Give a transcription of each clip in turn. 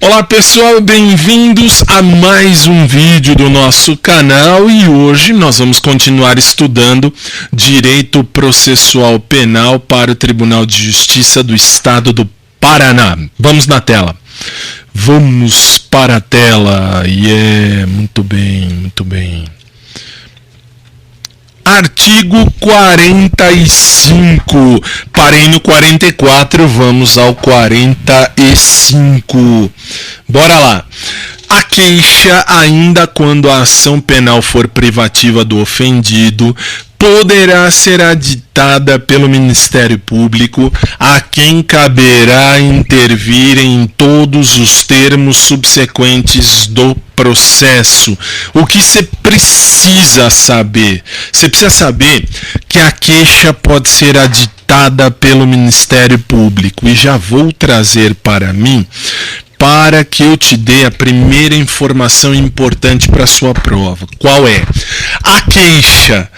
Olá pessoal, bem-vindos a mais um vídeo do nosso canal e hoje nós vamos continuar estudando Direito Processual Penal para o Tribunal de Justiça do Estado do Paraná. Vamos na tela. Vamos para a tela. Muito bem, muito bem. Artigo 45, parei no 44, vamos ao 45. Bora lá. A queixa, ainda quando a ação penal for privativa do ofendido, poderá ser aditada pelo Ministério Público, a quem caberá intervir em todos os termos subsequentes do processo. O que você precisa saber? Você precisa saber que a queixa pode ser aditada pelo Ministério Público, e já vou trazer para mim para que eu te dê a primeira informação importante para a sua prova. Qual é? A queixa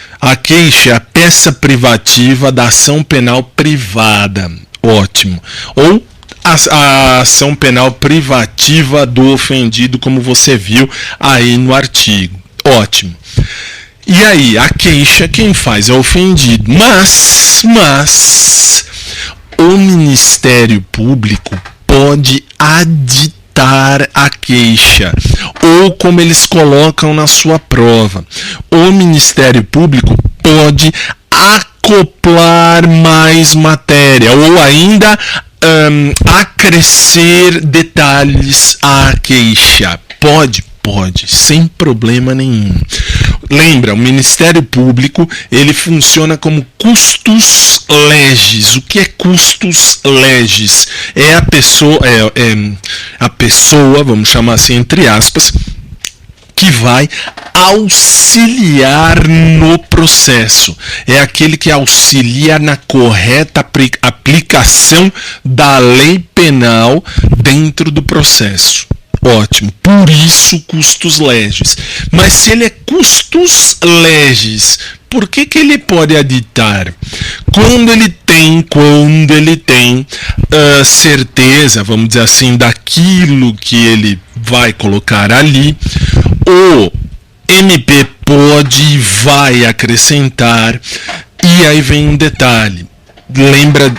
é a peça privativa da ação penal privada. Ótimo. Ou a ação penal privativa do ofendido, como você viu aí no artigo. Ótimo. E aí, a queixa, quem faz é o ofendido. Mas o Ministério Público pode aditar a queixa, ou como eles colocam na sua prova, o Ministério Público pode acoplar mais matéria, ou ainda acrescer detalhes à queixa. Pode, sem problema nenhum. Lembra, o Ministério Público, ele funciona como custos legis. O que é custos legis? É a pessoa, vamos chamar assim entre aspas, que vai auxiliar no processo. É aquele que auxilia na correta aplicação da lei penal dentro do processo. Ótimo, por isso custos legis. Mas se ele é custos legis, por que ele pode aditar? Quando ele tem certeza, vamos dizer assim, daquilo que ele vai colocar ali, o MP pode e vai acrescentar. E aí vem um detalhe.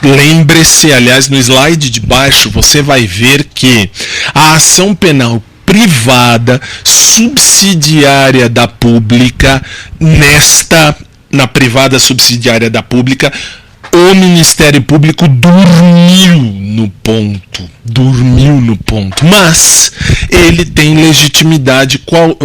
Lembre-se, aliás, no slide de baixo você vai ver que a ação penal privada subsidiária da pública, na privada subsidiária da pública, o Ministério Público dormiu no ponto, mas ele tem legitimidade como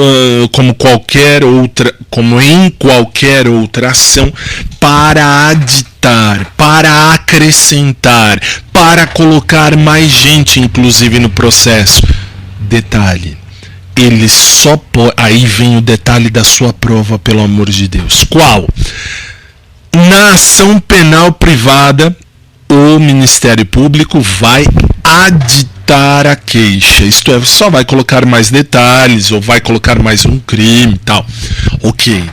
em qualquer outra ação, para aditar, para acrescentar, para colocar mais gente, inclusive, no processo. Detalhe, ele só pode... Aí vem o detalhe da sua prova, pelo amor de Deus. Qual? Na ação penal privada, o Ministério Público vai aditar a queixa. Isto é, só vai colocar mais detalhes, ou vai colocar mais um crime e tal. Ok.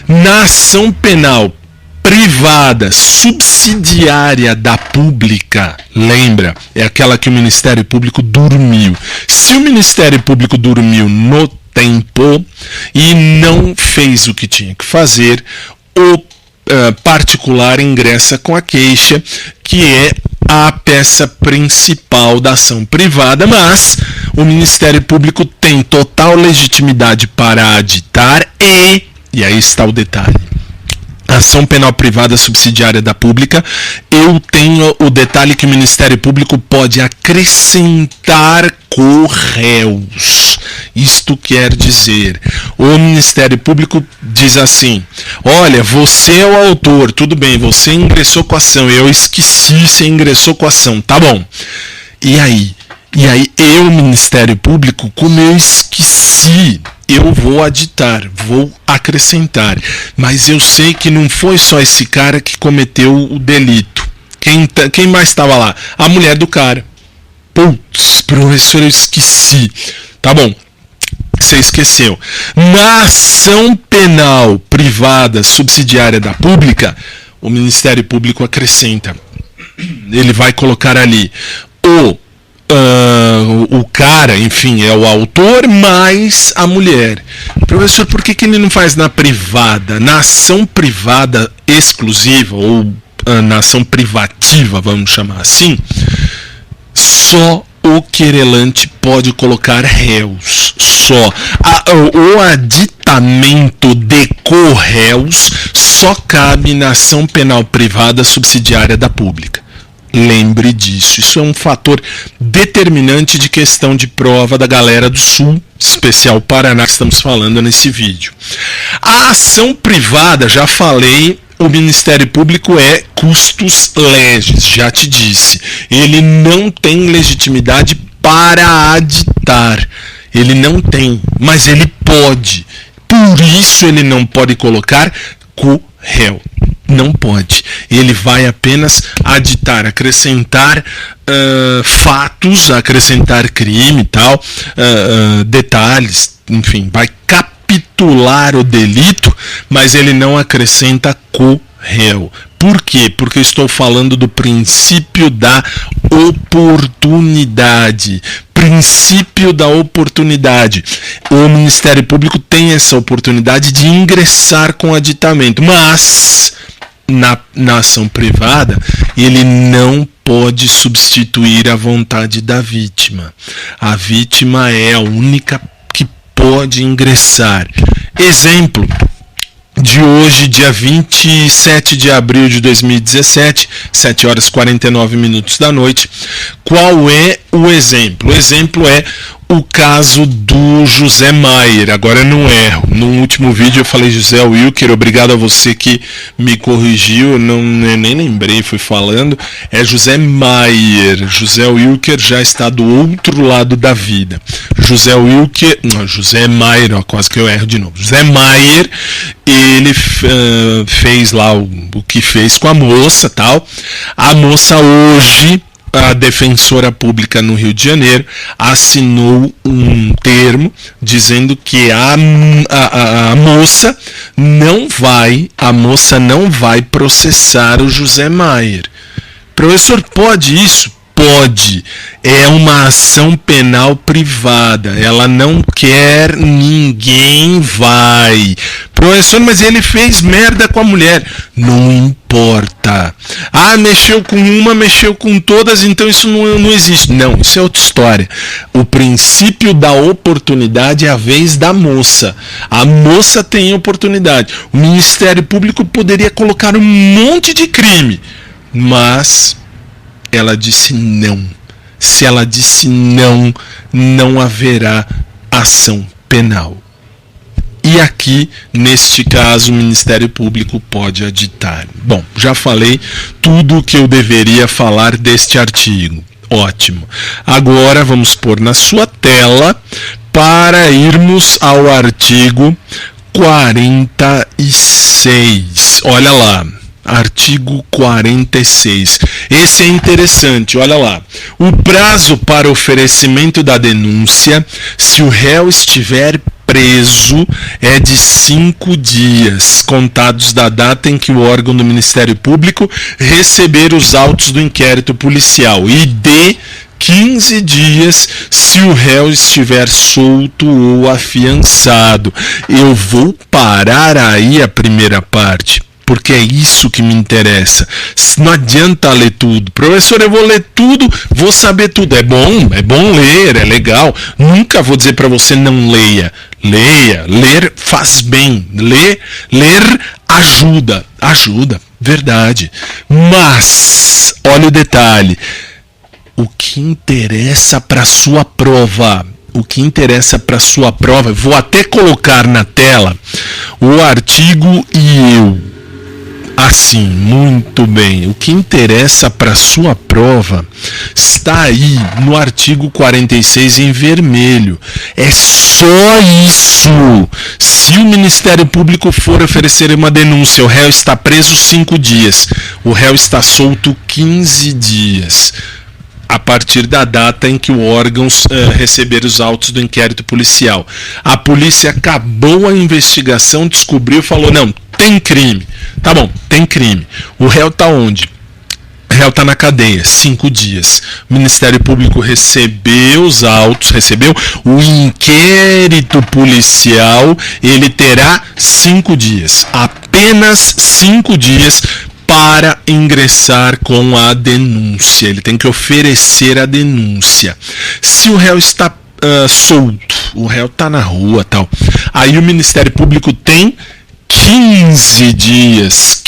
Na ação penal privada, subsidiária da pública, lembra, é aquela que o Ministério Público dormiu. Se o Ministério Público dormiu no tempo e não fez o que tinha que fazer, o particular ingressa com a queixa, que é a peça principal da ação privada, mas o Ministério Público tem total legitimidade para aditar e aí está o detalhe. Ação penal privada subsidiária da pública, eu tenho o detalhe que o Ministério Público pode acrescentar co-réus. Isto quer dizer, o Ministério Público diz assim: olha, você é o autor, tudo bem, você ingressou com a ação, eu esqueci, você ingressou com a ação, tá bom. E aí eu, Ministério Público, como eu esqueci, eu vou aditar, vou acrescentar. Mas eu sei que não foi só esse cara que cometeu o delito. Quem mais estava lá? A mulher do cara. Putz, professor, eu esqueci. Tá bom, você esqueceu. Na ação penal privada subsidiária da pública, o Ministério Público acrescenta. Ele vai colocar ali o o cara, enfim, é o autor, mais a mulher. Professor, por que ele não faz na privada? Na ação privada exclusiva, ou na ação privativa, vamos chamar assim, só o querelante pode colocar réus. Só. O aditamento de co-réus só cabe na ação penal privada subsidiária da pública. Lembre disso. Isso é um fator determinante de questão de prova da galera do Sul, especial Paraná, que estamos falando nesse vídeo. A ação privada, já falei, o Ministério Público é custos legis, já te disse. Ele não tem legitimidade para aditar. Ele não tem, mas ele pode. Por isso ele não pode colocar co-réu. Não pode. Ele vai apenas aditar, acrescentar fatos, acrescentar crime e tal, detalhes, enfim, vai capitular o delito, mas ele não acrescenta co-réu. Por quê? Porque eu estou falando do princípio da oportunidade. Princípio da oportunidade. O Ministério Público tem essa oportunidade de ingressar com aditamento, mas na ação privada ele não pode substituir a vontade da vítima. A vítima é a única que pode ingressar. Exemplo de hoje, dia 27 de abril de 2017, 7 horas e 49 minutos da noite. Qual é o exemplo? O exemplo é o caso do José Maier. Agora eu não erro. No último vídeo eu falei José Wilker, obrigado a você que me corrigiu, eu nem lembrei, fui falando. É José Maier. José Wilker já está do outro lado da vida. José Wilker, não, José Maier, ó, quase que eu erro de novo. José Maier, ele fez lá o que fez com a moça, tal. A moça hoje, a defensora pública no Rio de Janeiro, assinou um termo dizendo que a moça não vai processar o José Maier. Professor, pode isso? Pode. É uma ação penal privada. Ela não quer, ninguém vai. Professor, mas ele fez merda com a mulher. Não importa. Ah, mexeu com uma, mexeu com todas, então isso não existe. Não, isso é outra história. O princípio da oportunidade é a vez da moça. A moça tem oportunidade. O Ministério Público poderia colocar um monte de crime, mas ela disse não. Se ela disse não, não haverá ação penal. E aqui, neste caso, o Ministério Público pode aditar. Bom, já falei tudo o que eu deveria falar deste artigo. Ótimo. Agora vamos pôr na sua tela para irmos ao artigo 46. Olha lá. Artigo 46. Esse é interessante, olha lá. O prazo para oferecimento da denúncia, se o réu estiver preso, é de 5 dias, contados da data em que o órgão do Ministério Público receber os autos do inquérito policial, e de 15 dias se o réu estiver solto ou afiançado. Eu vou parar aí a primeira parte, porque é isso que me interessa. Não adianta ler tudo. Professor, eu vou ler tudo, vou saber tudo. É bom ler, é legal. Nunca vou dizer para você não leia. Leia, ler faz bem. Ler ajuda, verdade. Mas, olha o detalhe. O que interessa para sua prova? Vou até colocar na tela o artigo e eu. Assim, muito bem. O que interessa para sua prova está aí no artigo 46 em vermelho. É só isso. Se o Ministério Público for oferecer uma denúncia, o réu está preso 5 dias. O réu está solto 15 dias. A partir da data em que o órgão receber os autos do inquérito policial. A polícia acabou a investigação, descobriu e falou, não, tem crime. Tá bom, tem crime. O réu tá onde? O réu está na cadeia, 5 dias. O Ministério Público recebeu os autos, recebeu o inquérito policial, ele terá 5 dias, apenas 5 dias para ingressar com a denúncia. Ele tem que oferecer a denúncia. Se o réu está solto, o réu está na rua, tal, aí o Ministério Público tem 15 dias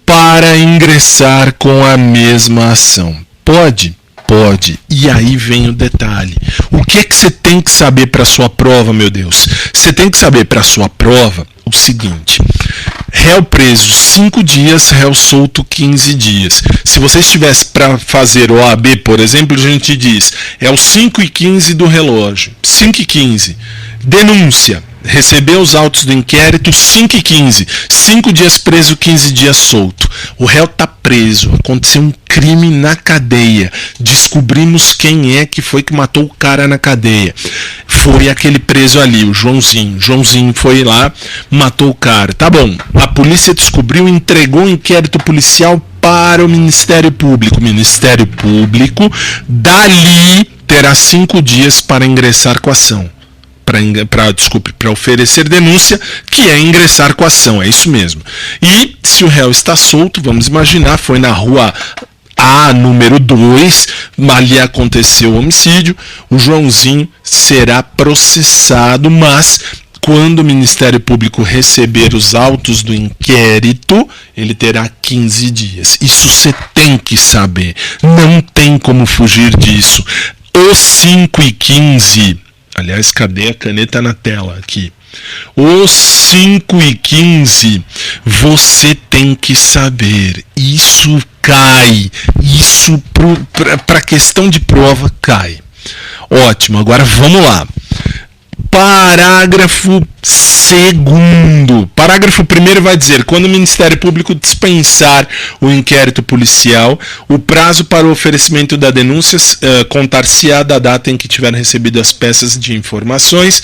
para ingressar com a mesma ação. Pode? Pode. E aí vem o detalhe. O que é que você tem que saber para a sua prova, meu Deus? Você tem que saber para a sua prova o seguinte: réu preso 5 dias, réu solto 15 dias. Se você estivesse para fazer OAB, por exemplo, a gente diz, é o 5:15 do relógio. 5:15. Denúncia. Recebeu os autos do inquérito, 5:15. 5 dias preso, 15 dias solto. O réu está preso. Aconteceu um crime na cadeia. Descobrimos quem é que foi que matou o cara na cadeia. Foi aquele preso ali, o Joãozinho. Joãozinho foi lá, matou o cara. Tá bom. A polícia descobriu e entregou o inquérito policial para o Ministério Público. O Ministério Público, dali, terá 5 dias para ingressar com a ação. Para oferecer denúncia, que é ingressar com a ação, é isso mesmo. E se o réu está solto, vamos imaginar, foi na rua A, número 2, ali aconteceu o homicídio, o Joãozinho será processado, mas quando o Ministério Público receber os autos do inquérito, ele terá 15 dias. Isso você tem que saber, não tem como fugir disso. Os 5:15... Aliás, cadê a caneta na tela aqui? Os 5:15, você tem que saber. Isso cai. Isso para questão de prova cai. Ótimo, agora vamos lá. Parágrafo 2º. Parágrafo 1º vai dizer: quando o Ministério Público dispensar o inquérito policial, o prazo para o oferecimento da denúncia contar-se-á da data em que tiver recebido as peças de informações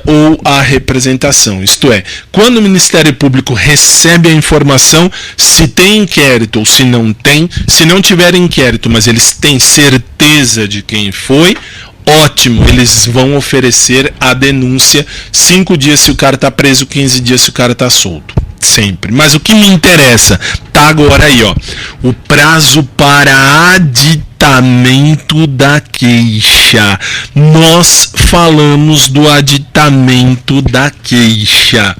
ou a representação. Isto é, quando o Ministério Público recebe a informação, se tem inquérito ou se não tem, se não tiver inquérito, mas eles têm certeza de quem foi, ótimo, eles vão oferecer a denúncia. 5 dias se o cara está preso, 15 dias se o cara está solto. Sempre. Mas o que me interessa tá agora aí, ó. O prazo para aditamento da queixa. Nós falamos do aditamento da queixa.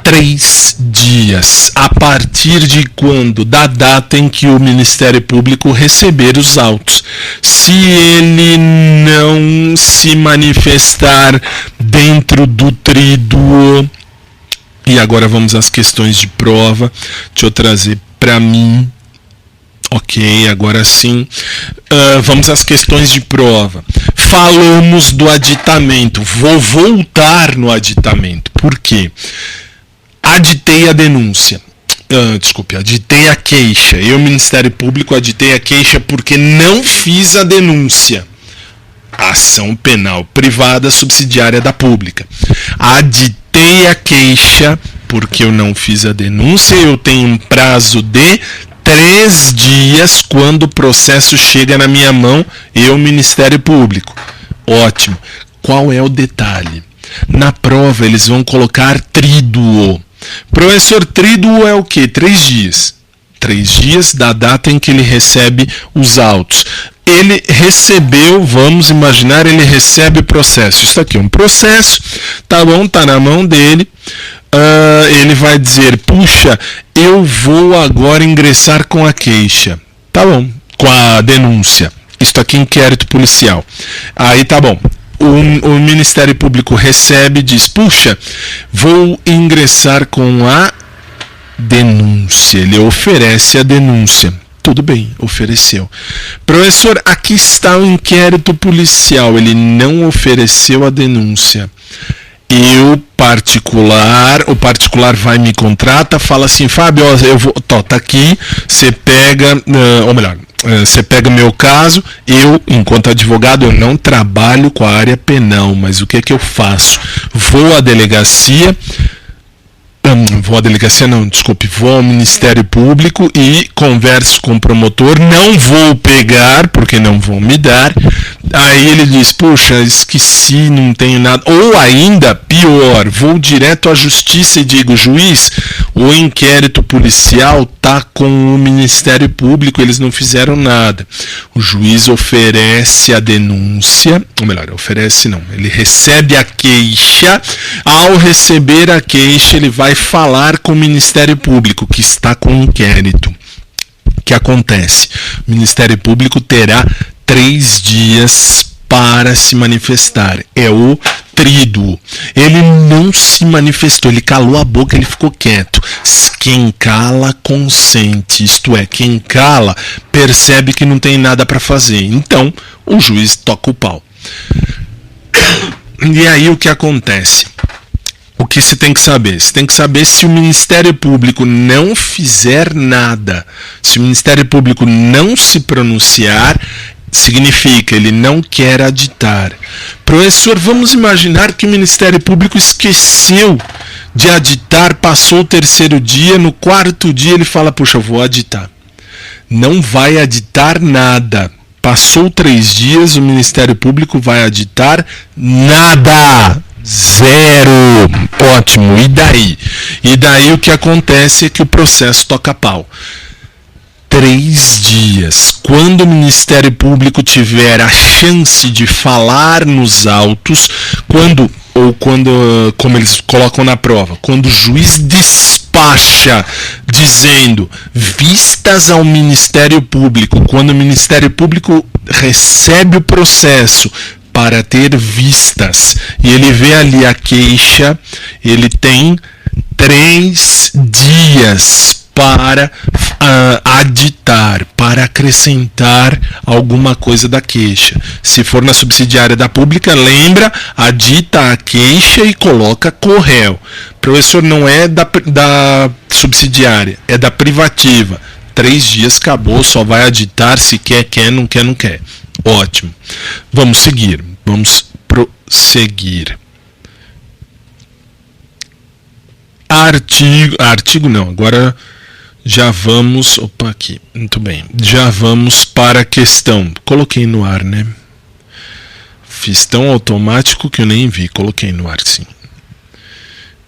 3 dias, a partir de quando? Da data em que o Ministério Público receber os autos. Se ele não se manifestar dentro do tríduo, e agora vamos às questões de prova, deixa eu trazer para mim. Ok, agora sim. Vamos às questões de prova. Falamos do aditamento, vou voltar no aditamento, por quê? Aditei a denúncia, aditei a queixa. Eu, Ministério Público, aditei a queixa porque não fiz a denúncia. Ação penal privada subsidiária da pública. Aditei a queixa porque eu não fiz a denúncia. Eu tenho um prazo de 3 dias quando o processo chega na minha mão, eu, Ministério Público. Ótimo. Qual é o detalhe? Na prova eles vão colocar tríduo. Professor, tríduo é o quê? 3 dias. 3 dias da data em que ele recebe os autos. Ele recebeu, vamos imaginar, ele recebe o processo. Isso aqui é um processo, tá bom, tá na mão dele. Ele vai dizer, puxa, eu vou agora ingressar com a queixa. Tá bom, com a denúncia. Isso aqui é inquérito policial. Aí tá bom. O Ministério Público recebe e diz, puxa, vou ingressar com a denúncia. Ele oferece a denúncia. Tudo bem, ofereceu. Professor, aqui está o inquérito policial. Ele não ofereceu a denúncia. O particular vai me contrata, fala assim, Fábio, eu vou, tá aqui, você pega, ou melhor, você pega o meu caso, eu, enquanto advogado, eu não trabalho com a área penal, mas o que é que eu faço? Vou à delegacia, vou à delegacia, não, desculpe, vou ao Ministério Público e converso com o promotor, não vou pegar, porque não vão me dar. Aí ele diz, puxa, esqueci, não tenho nada. Ou ainda, pior, vou direto à justiça e digo, juiz, o inquérito policial tá com o Ministério Público, eles não fizeram nada. O juiz oferece a denúncia, ou melhor, oferece não, ele recebe a queixa. Ao receber a queixa, ele vai falar com o Ministério Público, que está com o inquérito. O que acontece? O Ministério Público terá 3 dias para se manifestar. É o tríduo. Ele não se manifestou, ele calou a boca, ele ficou quieto. Quem cala, consente. Isto é, quem cala, percebe que não tem nada para fazer. Então, o juiz toca o pau. E aí o que acontece? O que se tem que saber? Você tem que saber se o Ministério Público não fizer nada, se o Ministério Público não se pronunciar, significa ele não quer aditar. Professor, vamos imaginar que o Ministério Público esqueceu de aditar, passou o 3º dia, no 4º dia ele fala, puxa, eu vou aditar. Não vai aditar nada. Passou 3 dias, o Ministério Público vai aditar nada. 0. Ótimo. E daí? E daí o que acontece é que o processo toca pau. 3 dias. Quando o Ministério Público tiver a chance de falar nos autos, quando, como eles colocam na prova, quando o juiz despacha dizendo vistas ao Ministério Público, quando o Ministério Público recebe o processo para ter vistas, e ele vê ali a queixa, ele tem 3 dias para aditar, para acrescentar alguma coisa da queixa. Se for na subsidiária da pública, lembra, adita a queixa e coloca corréu. Professor, não é da subsidiária, é da privativa. 3 dias, acabou, só vai aditar se quer, não quer, não quer. Ótimo. Vamos seguir. Vamos prosseguir. Artigo não, agora já vamos... Opa, aqui. Muito bem. Já vamos para a questão. Coloquei no ar, né? Fiz tão automático que eu nem vi. Coloquei no ar, sim.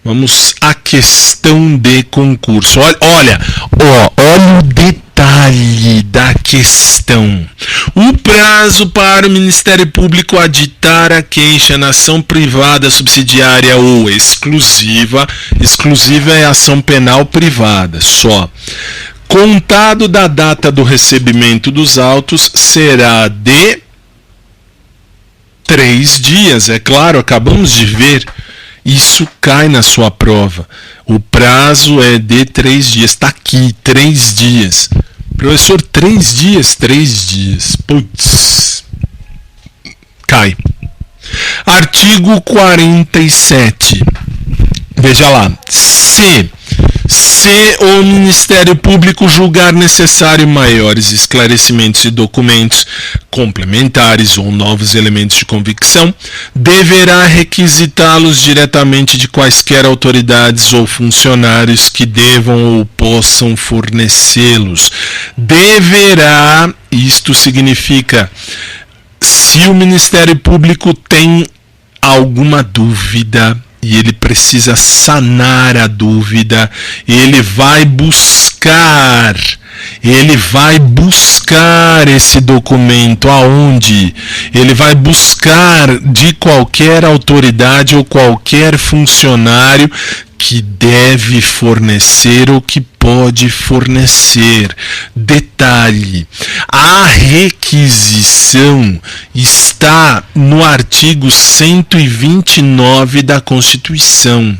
Vamos à questão de concurso. Olha o detalhe da questão. O prazo para o Ministério Público aditar a queixa na ação privada subsidiária ou exclusiva é ação penal privada, só. Contado da data do recebimento dos autos, será de 3 dias. É claro, acabamos de ver. Isso cai na sua prova. O prazo é de 3 dias. Está aqui, 3 dias. Professor, 3 dias? 3 dias. Putz. Cai. Artigo 47. Veja lá. Se o Ministério Público julgar necessário maiores esclarecimentos e documentos complementares ou novos elementos de convicção, deverá requisitá-los diretamente de quaisquer autoridades ou funcionários que devam ou possam fornecê-los. Deverá, isto significa, se o Ministério Público tem alguma dúvida, e ele precisa sanar a dúvida, ele vai buscar esse documento. Aonde? Ele vai buscar de qualquer autoridade ou qualquer funcionário que deve fornecer ou que pode fornecer. Detalhe, a requisição está no artigo 129 da Constituição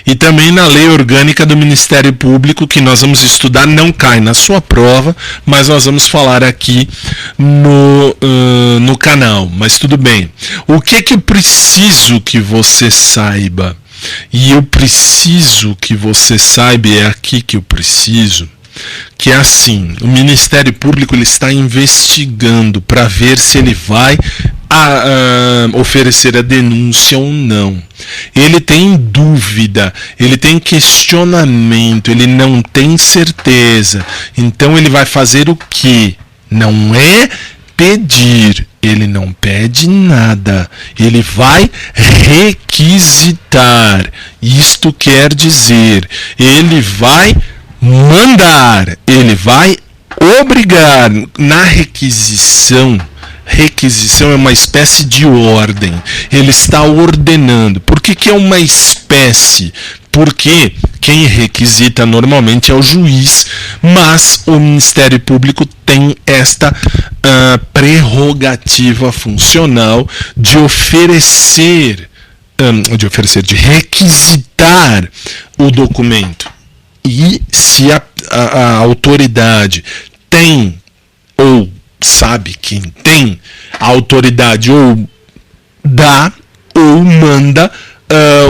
e também na Lei Orgânica do Ministério Público, que nós vamos estudar, não cai na sua prova, mas nós vamos falar aqui no canal, mas tudo bem. O que eu preciso que você saiba? E eu preciso que você saiba, é aqui que eu preciso, que é assim, o Ministério Público ele está investigando para ver se ele vai oferecer a denúncia ou não. Ele tem dúvida, ele tem questionamento, ele não tem certeza. Então ele vai fazer o quê? Não é pedir, ele não pede nada, ele vai requisitar. Isto quer dizer, ele vai mandar, ele vai obrigar. Na requisição é uma espécie de ordem, ele está ordenando. Por que é uma espécie? Porque quem requisita normalmente é o juiz, mas o Ministério Público tem esta prerrogativa funcional de de requisitar o documento. E se a autoridade tem ou sabe quem tem a autoridade, ou dá ou manda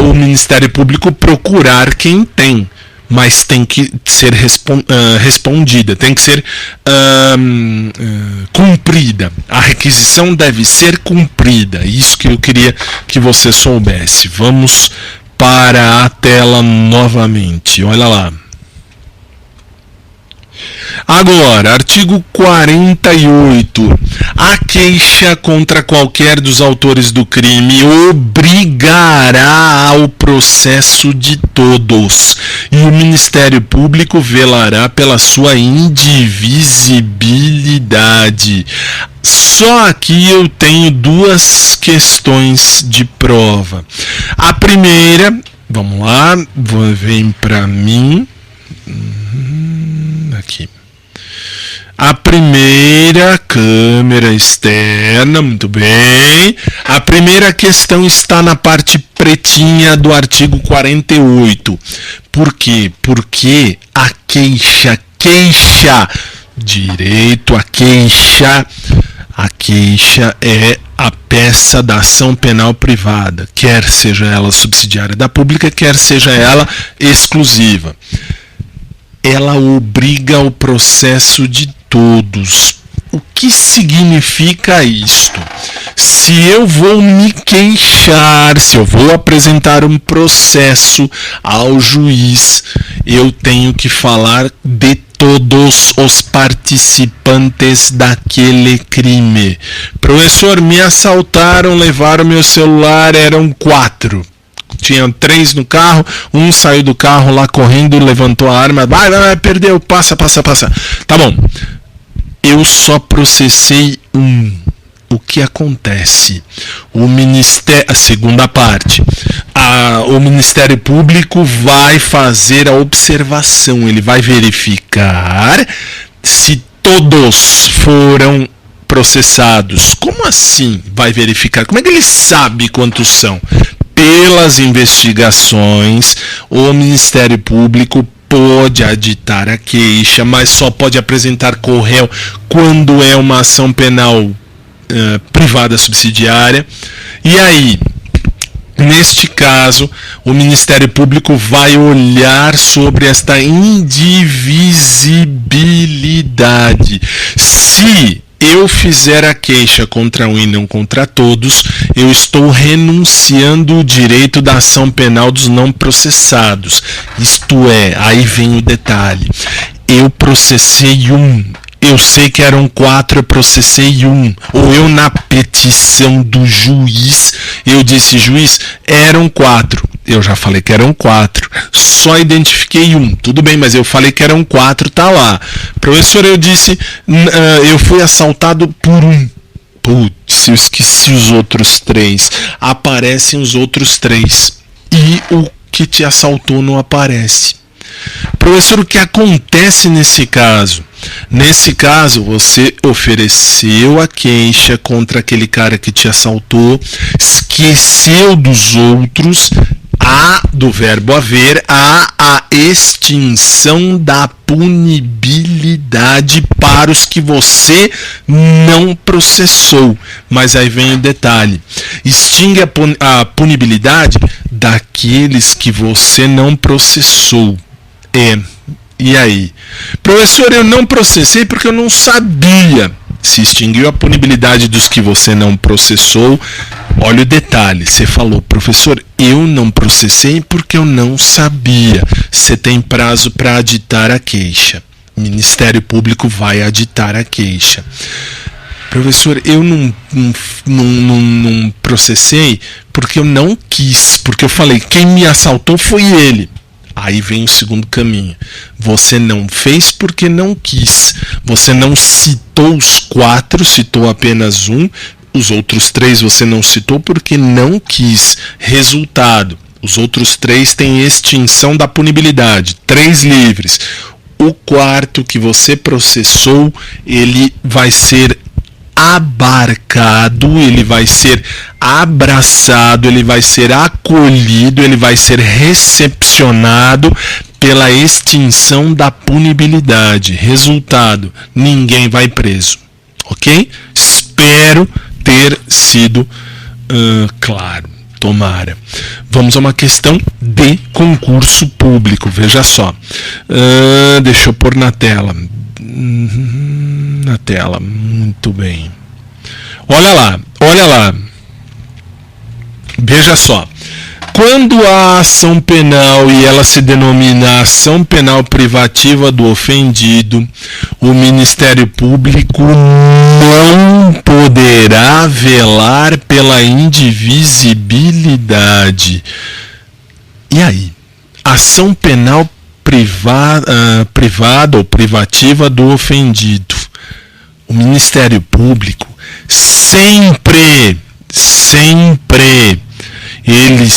o Ministério Público procurar quem tem, mas tem que ser respondida, tem que ser cumprida. A requisição deve ser cumprida. Isso que eu queria que você soubesse. Vamos para a tela novamente. Olha lá. Agora, artigo 48. A queixa contra qualquer dos autores do crime obrigará ao processo de todos, e o Ministério Público velará pela sua indivisibilidade. Só aqui eu tenho duas questões de prova. A primeira, vamos lá, vem para mim. Aqui. A primeira, câmera externa, muito bem. A primeira questão está na parte pretinha do artigo 48. Por quê? Porque a queixa, direito à queixa, a queixa é a peça da ação penal privada, quer seja ela subsidiária da pública, quer seja ela exclusiva. Ela obriga o processo de todos. O que significa isto? Se eu vou me queixar, se eu vou apresentar um processo ao juiz, eu tenho que falar de todos os participantes daquele crime. Professor, me assaltaram, levaram meu celular, eram 4. Tinha 3 no carro, um saiu do carro lá correndo, levantou a arma, vai, perdeu, passa. Tá bom, eu só processei um. O que acontece? A segunda parte, o Ministério Público vai fazer a observação, ele vai verificar se todos foram processados. Como assim vai verificar? Como é que ele sabe quantos são? Pelas investigações, o Ministério Público pode aditar a queixa, mas só pode apresentar co réu quando é uma ação penal privada subsidiária. E aí, neste caso, o Ministério Público vai olhar sobre esta indivisibilidade. Se eu fizer a queixa contra um e não contra todos, eu estou renunciando o direito da ação penal dos não processados. Isto é, aí vem o detalhe. Eu processei um. Eu sei que eram 4, eu processei um. Ou eu, na petição do juiz, eu disse, juiz, eram 4. Eu já falei que eram 4. Só identifiquei um. Tudo bem, mas eu falei que eram 4, tá lá. Professor, eu disse, eu fui assaltado por um. Putz, eu esqueci os outros 3. Aparecem os outros 3. E o que te assaltou não aparece. Professor, o que acontece nesse caso? Nesse caso, você ofereceu a queixa contra aquele cara que te assaltou, esqueceu dos outros, do verbo haver, há a extinção da punibilidade para os que você não processou. Mas aí vem o detalhe: extingue a punibilidade daqueles que você não processou. E aí? Professor, eu não processei porque eu não sabia. Se extinguiu a punibilidade dos que você não processou, olha o detalhe, você falou, professor, eu não processei porque eu não sabia. Você tem prazo para aditar a queixa. O Ministério Público vai aditar a queixa. Professor, eu não processei porque eu não quis, porque eu falei, quem me assaltou foi ele. Aí vem o segundo caminho. Você não fez porque não quis. Você não citou os 4, citou apenas um. Os outros 3 você não citou porque não quis. Resultado, os outros 3 têm extinção da punibilidade. 3 livres. O 4 que você processou, ele vai ser abarcado, ele vai ser abraçado, ele vai ser acolhido, ele vai ser recepcionado pela extinção da punibilidade. Resultado, ninguém vai preso. Ok? Espero ter sido claro. Tomara. Vamos a uma questão de concurso público. Veja só. Deixa eu pôr na tela. Na tela. Muito bem. Olha lá. Veja só. Quando a ação penal, e ela se denomina ação penal privativa do ofendido, o Ministério Público não poderá velar pela indivisibilidade. E aí? Ação penal privada ou privativa do ofendido. O Ministério Público sempre, ele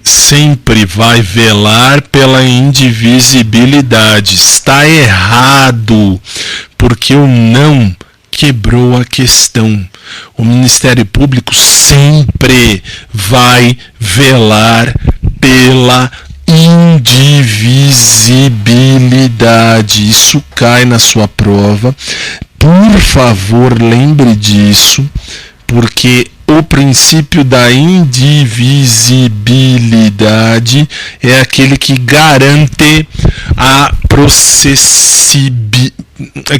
sempre vai velar pela indivisibilidade. Está errado, porque o não quebrou a questão. O Ministério Público sempre vai velar pela indivisibilidade. Isso cai na sua prova. Por favor, lembre disso, porque o princípio da indivisibilidade é aquele que garante a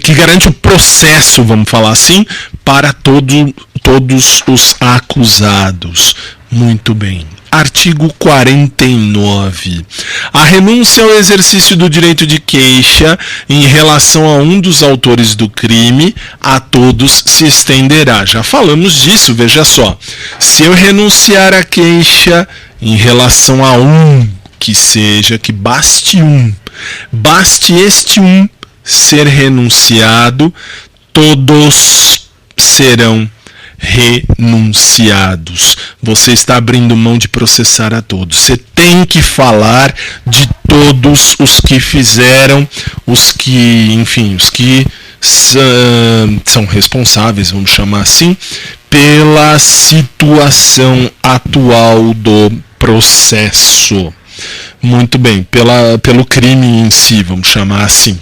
que garante o processo, vamos falar assim, para todos os acusados. Muito bem. Artigo 49. A renúncia ao exercício do direito de queixa em relação a um dos autores do crime a todos se estenderá. Já falamos disso, veja só. Se eu renunciar à queixa em relação a um, que baste este um ser renunciado, todos serão renunciados. Você está abrindo mão de processar a todos. Você tem que falar de todos os que fizeram, os que são responsáveis, vamos chamar assim, pela situação atual do processo. Muito bem, pelo crime em si, vamos chamar assim.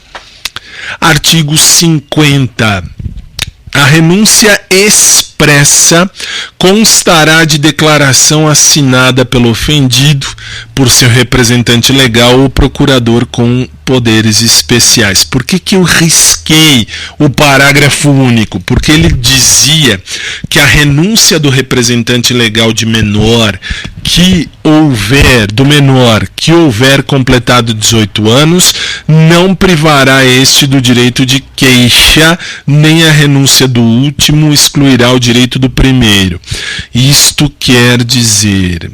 Artigo 50. A renúncia expressa constará de declaração assinada pelo ofendido por seu representante legal ou procurador com poderes especiais. Por que eu risquei o parágrafo único? Porque ele dizia que a renúncia do representante legal de menor que houver completado 18 anos, não privará este do direito de queixa, nem a renúncia do último excluirá o direito do primeiro. Isto quer dizer,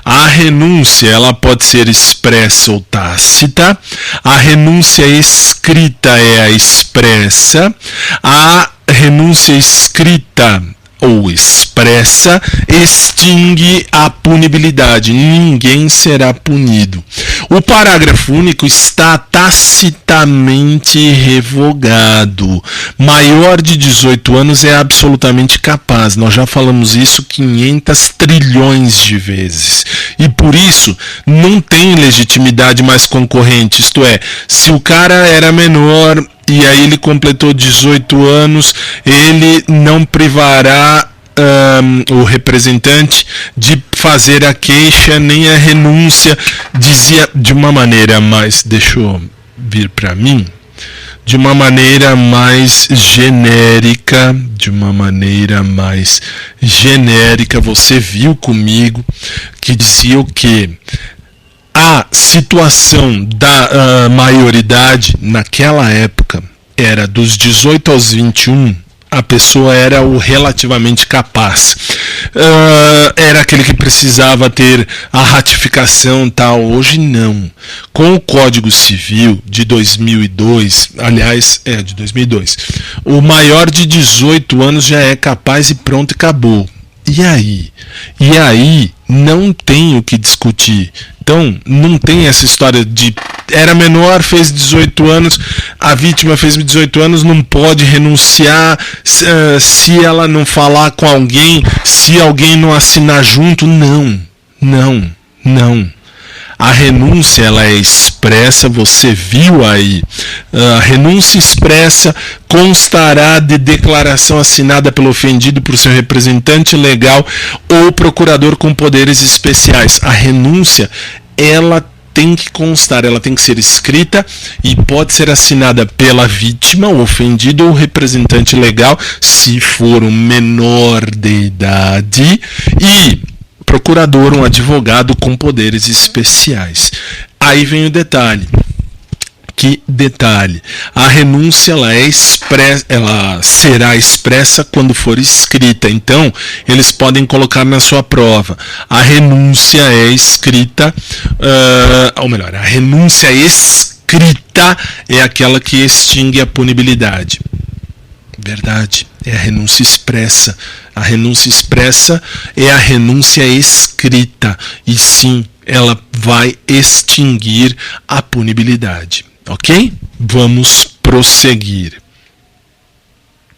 a renúncia ela pode ser expressa ou tácita, a renúncia escrita é a expressa, a renúncia escrita ou expressa extingue a punibilidade, ninguém será punido. O parágrafo único está tacitamente revogado. Maior de 18 anos é absolutamente capaz. Nós já falamos isso 500 trilhões de vezes. E por isso não tem legitimidade mais concorrente. Isto é, se o cara era menor e aí ele completou 18 anos, ele não privará o representante de fazer a queixa nem a renúncia. Dizia de uma maneira mais, deixa eu vir para mim, de uma maneira mais genérica, você viu comigo que dizia o quê? A situação da maioridade naquela época era dos 18 aos 21, a pessoa era o relativamente capaz. Era aquele que precisava ter a ratificação tal. Hoje não. Com o Código Civil de 2002, aliás, de 2002, o maior de 18 anos já é capaz e pronto, e acabou. E aí não tem o que discutir. Então, não tem essa história de era menor, fez 18 anos, a vítima fez 18 anos, não pode renunciar se ela não falar com alguém, se alguém não assinar junto. Não. A renúncia, ela é expressa, você viu aí. A renúncia expressa constará de declaração assinada pelo ofendido por seu representante legal ou procurador com poderes especiais. A renúncia, ela tem que constar, ela tem que ser escrita e pode ser assinada pela vítima, o ofendido ou representante legal, se for um menor de idade, e procurador, um advogado com poderes especiais. Aí vem o detalhe. Que detalhe? A renúncia ela será expressa quando for escrita. Então, eles podem colocar na sua prova. A renúncia é escrita, ou melhor, a renúncia escrita é aquela que extingue a punibilidade. Verdade, é a renúncia expressa. A renúncia expressa é a renúncia escrita. E sim, ela vai extinguir a punibilidade. Ok? Vamos prosseguir.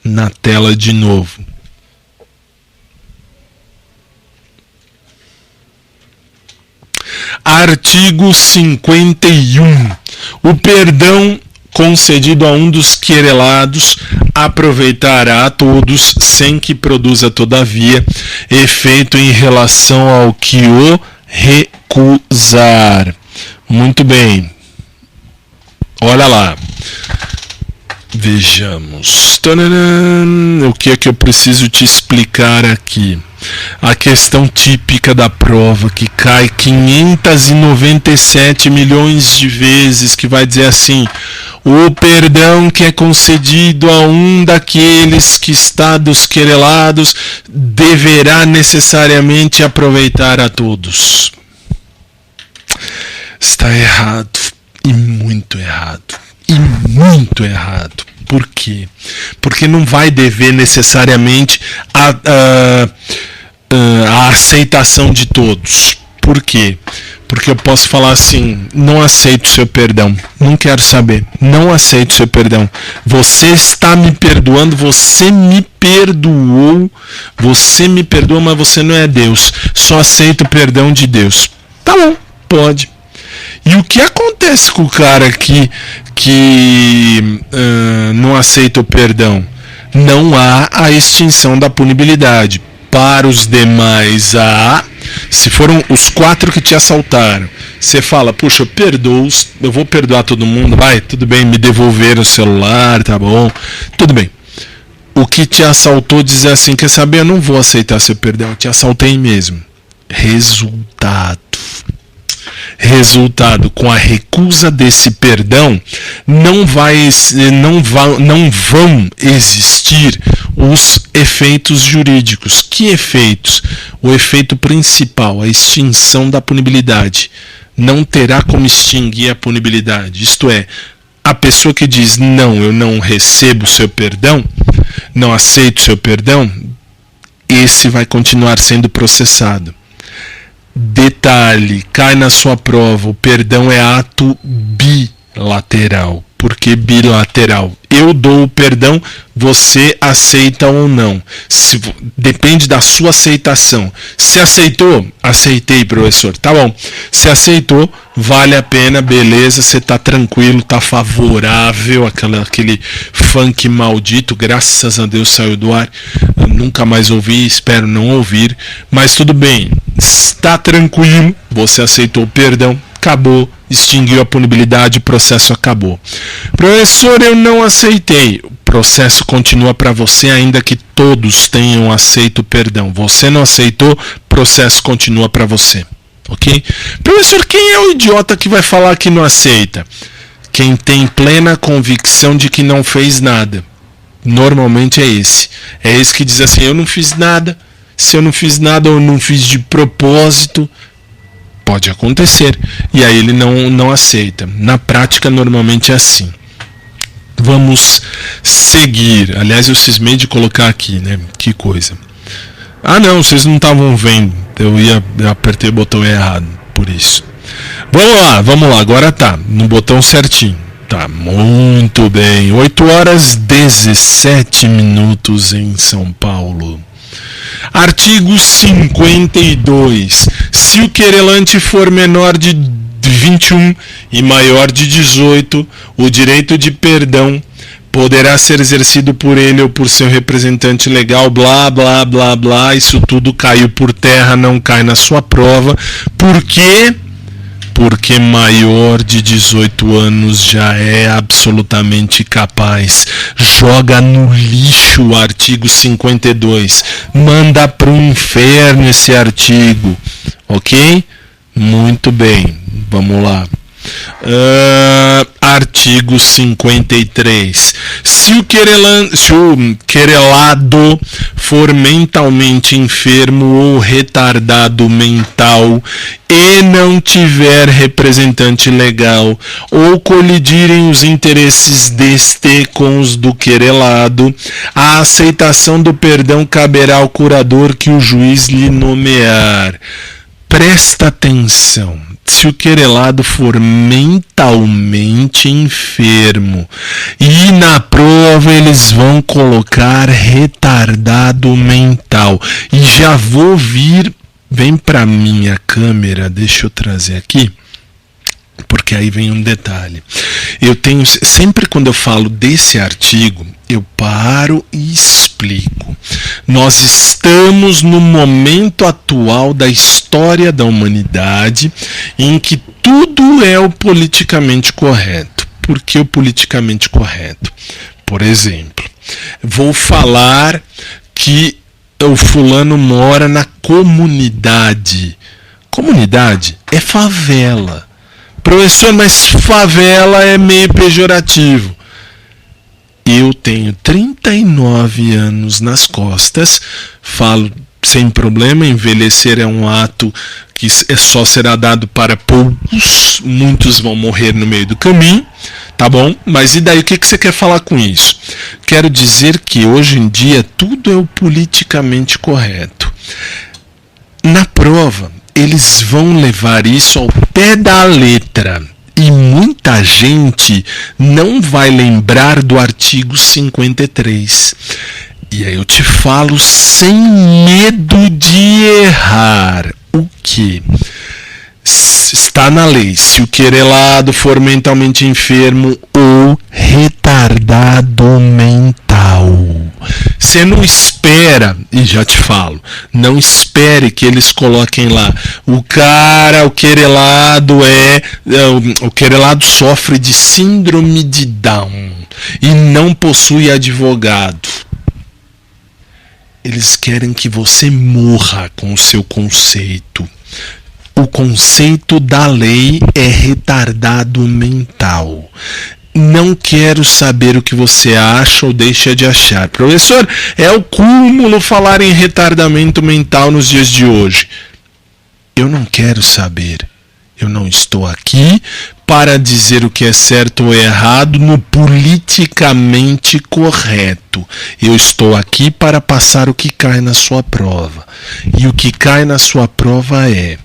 Na tela de novo. Artigo 51. O perdão concedido a um dos querelados aproveitará a todos, sem que produza, todavia, efeito em relação ao que o recusar. Muito bem. Olha lá. Vejamos. O que é que eu preciso te explicar aqui? A questão típica da prova, que cai 597 milhões de vezes, que vai dizer assim: o perdão que é concedido a um daqueles que está dos querelados deverá necessariamente aproveitar a todos. Está errado. E muito errado. Por quê? Porque não vai dever necessariamente a aceitação de todos. Por quê? Porque eu posso falar assim: não aceito o seu perdão, não quero saber, não aceito o seu perdão. Você está me perdoando, você me perdoou, você me perdoa, mas você não é Deus. Só aceito o perdão de Deus. Tá bom, pode. E o que acontece com o cara que não aceita o perdão? Não há a extinção da punibilidade. Para os demais há. Se foram os 4 que te assaltaram, você fala: puxa, eu vou perdoar todo mundo, vai, tudo bem, me devolveram o celular, tá bom, tudo bem. O que te assaltou diz assim: quer saber, eu não vou aceitar seu perdão, eu te assaltei mesmo. Resultado, com a recusa desse perdão, não vão existir os efeitos jurídicos. Que efeitos? O efeito principal, a extinção da punibilidade. Não terá como extinguir a punibilidade. Isto é, a pessoa que diz: não, eu não recebo o seu perdão, não aceito o seu perdão, esse vai continuar sendo processado. Detalhe, cai na sua prova: o perdão é ato bilateral. porque bilateral. Eu dou o perdão, você aceita ou não. Depende da sua aceitação. Se aceitou, aceitei, professor. Tá bom. Se aceitou, vale a pena, beleza, você tá tranquilo, tá favorável, aquele funk maldito, graças a Deus saiu do ar. Eu nunca mais ouvi, espero não ouvir. Mas tudo bem, está tranquilo, você aceitou o perdão. Acabou, extinguiu a punibilidade, o processo acabou. Professor, eu não aceitei. O processo continua para você, ainda que todos tenham aceito o perdão. Você não aceitou, o processo continua para você. Ok? Professor, quem é o idiota que vai falar que não aceita? Quem tem plena convicção de que não fez nada. Normalmente é esse. É esse que diz assim, eu não fiz nada. Se eu não fiz nada, eu não fiz de propósito. Pode acontecer. E aí ele não aceita. Na prática, normalmente é assim. Vamos seguir. Aliás, eu cismei de colocar aqui, né? Que coisa. Ah, não, vocês não estavam vendo. Eu apertei o botão errado, por isso. Vamos lá. Agora tá. No botão certinho. Tá, muito bem. 8h17 em São Paulo. Artigo 52. Se o querelante for menor de 21 e maior de 18, o direito de perdão poderá ser exercido por ele ou por seu representante legal, blá, blá, blá, blá. Isso tudo caiu por terra, não cai na sua prova. Por quê? Porque maior de 18 anos já é absolutamente capaz. Joga no lixo o artigo 52. Manda pro inferno esse artigo. Ok? Muito bem. Vamos lá. Artigo 53. Se o querelado for mentalmente enfermo ou retardado mental e não tiver representante legal ou colidirem os interesses deste com os do querelado, a aceitação do perdão caberá ao curador que o juiz lhe nomear. Presta atenção. Se o querelado for mentalmente enfermo e na prova eles vão colocar retardado mental, e já vou vir, vem para minha câmera, deixa eu trazer aqui, porque aí vem um detalhe. Eu tenho, sempre quando eu falo desse artigo, eu paro e explico. Nós estamos no momento atual da história da humanidade em que tudo é o politicamente correto. Por que o politicamente correto? Por exemplo, vou falar que o fulano mora na comunidade. Comunidade é favela. Professor, mas favela é meio pejorativo. Eu tenho 39 anos nas costas, falo sem problema, envelhecer é um ato que só será dado para poucos, muitos vão morrer no meio do caminho, tá bom? Mas e daí, o que você quer falar com isso? Quero dizer que hoje em dia tudo é o politicamente correto. Na prova, eles vão levar isso ao pé da letra. E muita gente não vai lembrar do artigo 53. E aí eu te falo sem medo de errar. O que? Está na lei. Se o querelado for mentalmente enfermo ou retardado mental. Você não espera, e já te falo, não espere que eles coloquem lá, o querelado sofre de síndrome de Down e não possui advogado. Eles querem que você morra com o seu conceito. O conceito da lei é retardado mental. Não quero saber o que você acha ou deixa de achar. Professor, é o cúmulo falar em retardamento mental nos dias de hoje. Eu não quero saber. Eu não estou aqui para dizer o que é certo ou errado no politicamente correto. Eu estou aqui para passar o que cai na sua prova. E o que cai na sua prova é: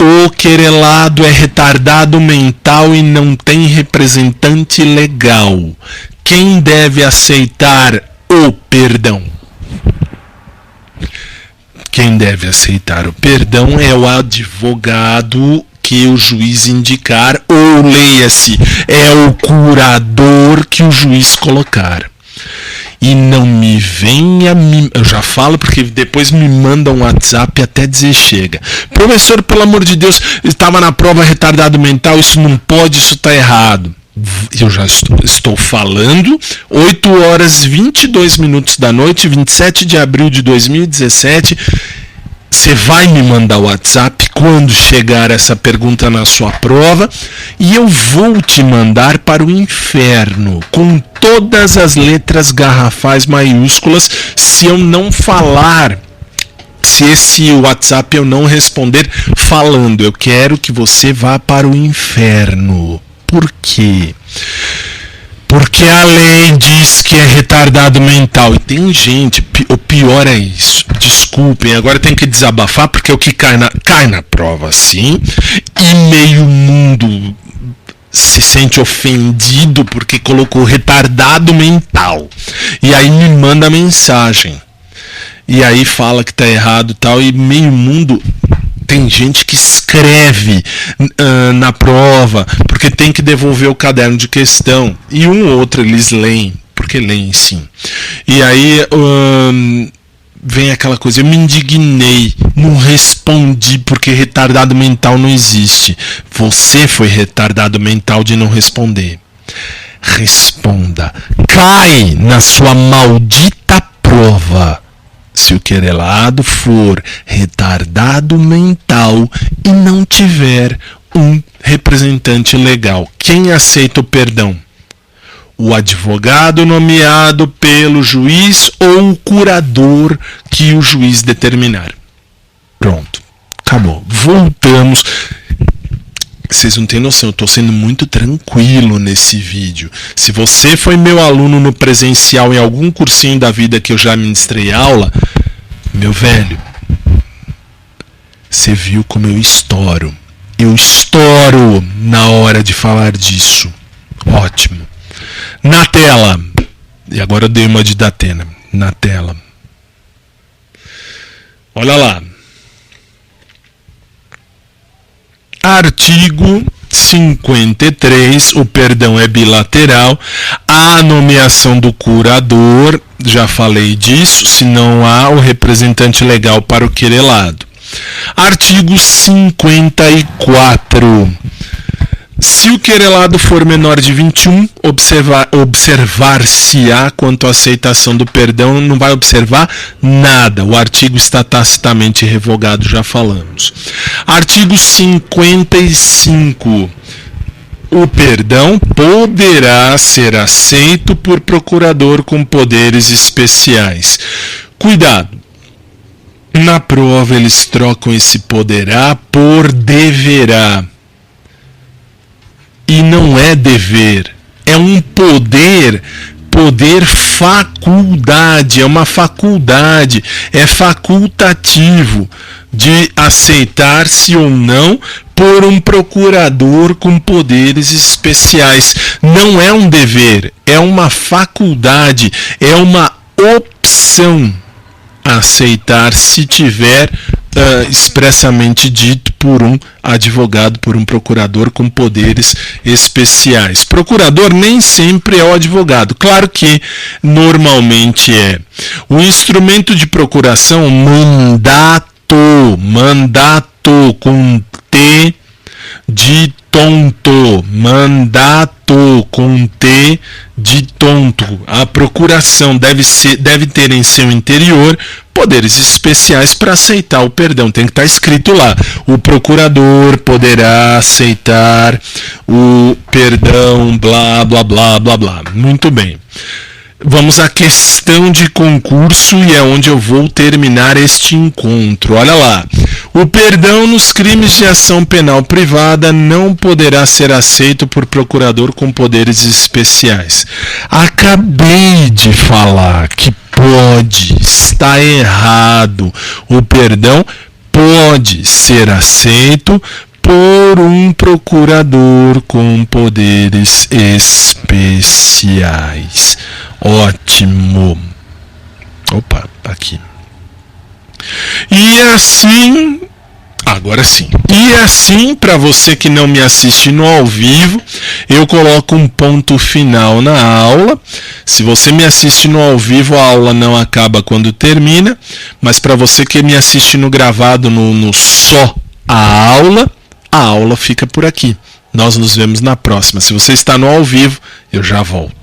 O querelado é retardado mental e não tem representante legal. Quem deve aceitar o perdão? Quem deve aceitar o perdão é o advogado que o juiz indicar, ou leia-se, é o curador que o juiz colocar. E não me venha, eu já falo porque depois me mandam um WhatsApp até dizer chega. Professor, pelo amor de Deus, estava na prova retardado mental, isso não pode, isso está errado. Eu já estou falando, 8 horas e 22 minutos da noite, 27 de abril de 2017, você vai me mandar o WhatsApp quando chegar essa pergunta na sua prova e eu vou te mandar para o inferno com todas as letras garrafais maiúsculas se eu não falar, se esse WhatsApp eu não responder falando, eu quero que você vá para o inferno. Por quê? Porque a lei diz que é retardado mental. E tem gente, o pior é isso. Desculpem, agora tem que desabafar, porque o que cai na prova, sim. E meio mundo se sente ofendido porque colocou retardado mental. E aí me manda mensagem. E aí fala que tá errado e tal. E meio mundo... Tem gente que escreve na prova, porque tem que devolver o caderno de questão. E um ou outro eles leem, porque leem sim. E aí vem aquela coisa, eu me indignei, não respondi porque retardado mental não existe. Você foi retardado mental de não responder. Responda. Cai na sua maldita prova. Se o querelado for retardado mental e não tiver um representante legal, quem aceita o perdão? O advogado nomeado pelo juiz ou o curador que o juiz determinar. Pronto, acabou. Voltamos. Vocês não têm noção, eu estou sendo muito tranquilo nesse vídeo. Se você foi meu aluno no presencial em algum cursinho da vida que eu já ministrei aula, meu velho, você viu como eu estouro. Eu estouro na hora de falar disso. Ótimo. Na tela. E agora eu dei uma de Datena. Na tela. Olha lá. Artigo 53, o perdão é bilateral, a nomeação do curador, já falei disso, se não há o representante legal para o querelado. Artigo 54. Se o querelado for menor de 21, observar-se-á quanto à aceitação do perdão, não vai observar nada. O artigo está tacitamente revogado, já falamos. Artigo 55. O perdão poderá ser aceito por procurador com poderes especiais. Cuidado. Na prova eles trocam esse poderá por deverá. E não é dever, é um poder faculdade, é uma faculdade, é facultativo de aceitar-se ou não por um procurador com poderes especiais. Não é um dever, é uma faculdade, é uma opção aceitar se tiver expressamente dito por um advogado, por um procurador com poderes especiais. Procurador nem sempre é o advogado, claro que normalmente é. O instrumento de procuração, mandato com T de tonto, mandato com T de tonto. A procuração deve ter em seu interior poderes especiais para aceitar o perdão. Tem que estar escrito lá: o procurador poderá aceitar o perdão, blá, blá, blá, blá, blá. Muito bem. Vamos à questão de concurso e é onde eu vou terminar este encontro. Olha lá. O perdão nos crimes de ação penal privada não poderá ser aceito por procurador com poderes especiais. Acabei de falar que pode, está errado. O perdão pode ser aceito por um procurador com poderes especiais. Ótimo. Opa, aqui. E assim, agora sim. E assim, para você que não me assiste no ao vivo, eu coloco um ponto final na aula. Se você me assiste no ao vivo, a aula não acaba quando termina, mas para você que me assiste no gravado, no só a aula fica por aqui. Nós nos vemos na próxima. Se você está no ao vivo, eu já volto.